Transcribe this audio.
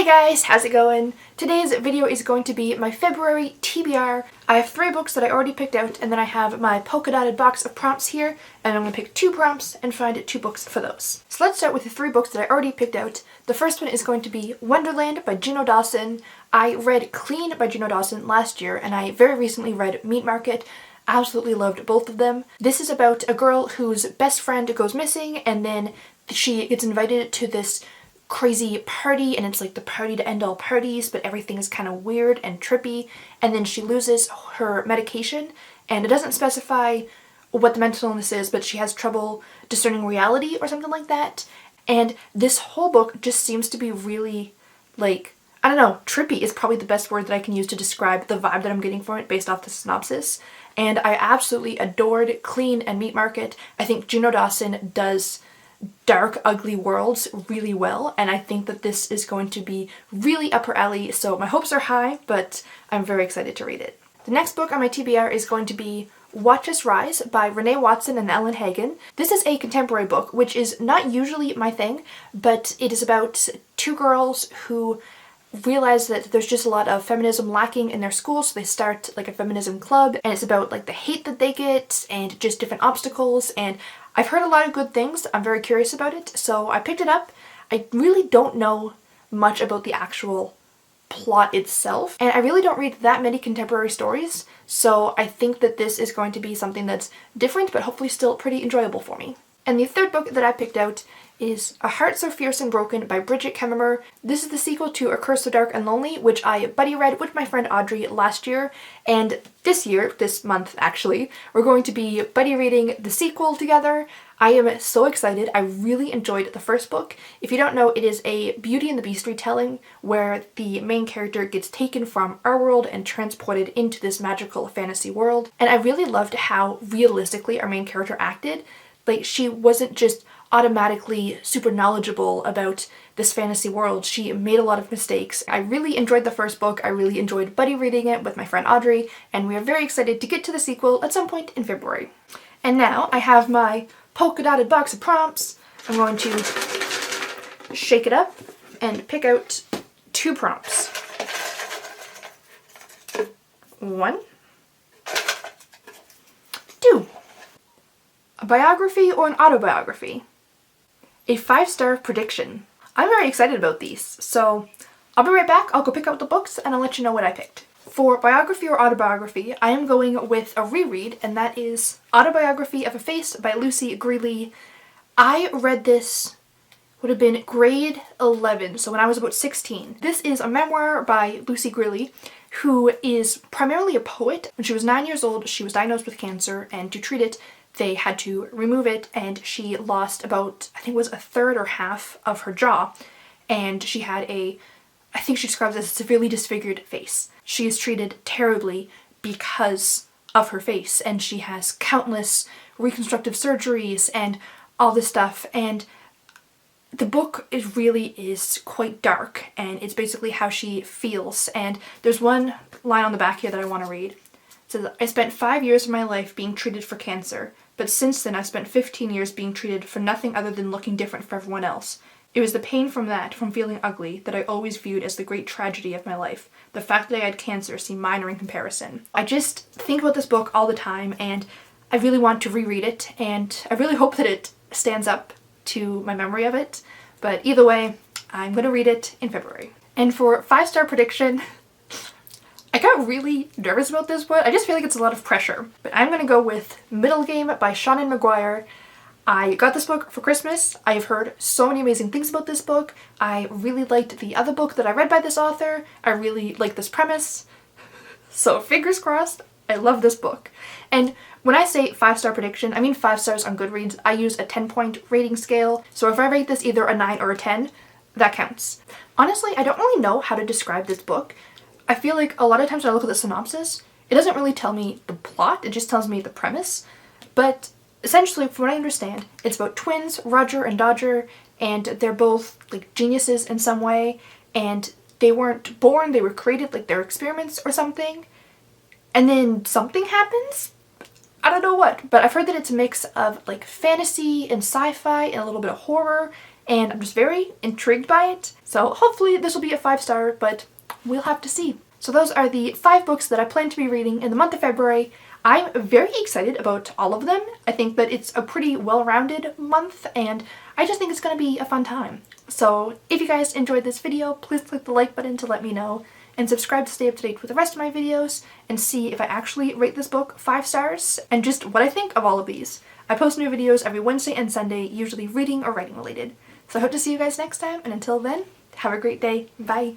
Hey guys, how's it going? Today's video is going to be my February TBR. I have 3 books that I already picked out, and then I have my polka dotted box of prompts here, and I'm going to pick 2 prompts and find 2 books for those. So let's start with the 3 books that I already picked out. The first one is going to be Wonderland by Juno Dawson. I read Clean by Juno Dawson last year, and I very recently read Meat Market. Absolutely loved both of them. This is about a girl whose best friend goes missing, and then she gets invited to this crazy party, and it's like the party to end all parties, but everything is kind of weird and trippy, and then she loses her medication, and it doesn't specify what the mental illness is, but she has trouble discerning reality or something like that. And this whole book just seems to be really, like, I don't know, trippy is probably the best word that I can use to describe the vibe that I'm getting from it based off the synopsis. And I absolutely adored Clean and Meat Market. I think Juno Dawson does dark, ugly worlds really well, and I think that this is going to be really up her alley, so my hopes are high, but I'm very excited to read it. The next book on my TBR is going to be Watch Us Rise by Renee Watson and Ellen Hagen. This is a contemporary book, which is not usually my thing, but it is about 2 girls who realize that there's just a lot of feminism lacking in their school, so they start like a feminism club, and it's about like the hate that they get and just different obstacles, and I've heard a lot of good things. I'm very curious about it, so I picked it up. I really don't know much about the actual plot itself, and I really don't read that many contemporary stories, so I think that this is going to be something that's different, but hopefully still pretty enjoyable for me. And the third book that I picked out is A Heart So Fierce and Broken by Bridget Kemmerer. This is the sequel to A Curse So Dark and Lonely, which I buddy read with my friend Audrey last year, and this month actually, we're going to be buddy reading the sequel together. I am so excited. I really enjoyed the first book. If you don't know, it is a Beauty and the Beast retelling where the main character gets taken from our world and transported into this magical fantasy world, and I really loved how realistically our main character acted. Like, she wasn't just automatically super knowledgeable about this fantasy world. She made a lot of mistakes. I really enjoyed the first book. I really enjoyed buddy reading it with my friend Audrey, and we are very excited to get to the sequel at some point in February. And now I have my polka dotted box of prompts. I'm going to shake it up and pick out 2 prompts. 1, 2. A biography or an autobiography? A 5-star prediction. I'm very excited about these, so I'll be right back. I'll go pick out the books and I'll let you know what I picked. For biography or autobiography, I am going with a reread, and that is Autobiography of a Face by Lucy Greeley. I read this, would have been grade 11, so when I was about 16. This is a memoir by Lucy Greeley, who is primarily a poet. When she was 9 years old, she was diagnosed with cancer, and to treat it, they had to remove it, and she lost about, I think it was a third or half of her jaw, and she had I think she describes it as a severely disfigured face. She is treated terribly because of her face, and she has countless reconstructive surgeries and all this stuff, and the book really is quite dark, and it's basically how she feels. And there's one line on the back here that I want to read. It says, "I spent 5 years of my life being treated for cancer, but since then I've spent 15 years being treated for nothing other than looking different from everyone else. It was the pain from that, from feeling ugly, that I always viewed as the great tragedy of my life. The fact that I had cancer seemed minor in comparison." I just think about this book all the time, and I really want to reread it, and I really hope that it stands up to my memory of it. But either way, I'm going to read it in February. And for 5-star prediction, I got really nervous about this one. I just feel like it's a lot of pressure. But I'm going to go with Middle Game by Seanan McGuire. I got this book for Christmas. I have heard so many amazing things about this book. I really liked the other book that I read by this author. I really like this premise. So fingers crossed, I love this book. And when I say 5-star prediction, I mean 5 stars on Goodreads. I use a 10-point rating scale. So if I rate this either a 9 or a 10, that counts. Honestly, I don't really know how to describe this book. I feel like a lot of times when I look at the synopsis, it doesn't really tell me the plot, it just tells me the premise. But essentially, from what I understand, it's about twins, Roger and Dodger, and they're both like geniuses in some way, and they weren't born, they were created, like they're experiments or something, and then something happens? I don't know what, but I've heard that it's a mix of like fantasy and sci-fi and a little bit of horror, and I'm just very intrigued by it. So hopefully this will be a 5-star, but we'll have to see. So those are the 5 books that I plan to be reading in the month of February. I'm very excited about all of them. I think that it's a pretty well-rounded month, and I just think it's going to be a fun time. So if you guys enjoyed this video, please click the like button to let me know, and subscribe to stay up to date with the rest of my videos and see if I actually rate this book 5 stars and just what I think of all of these. I post new videos every Wednesday and Sunday, usually reading or writing related. So I hope to see you guys next time, and until then, have a great day. Bye!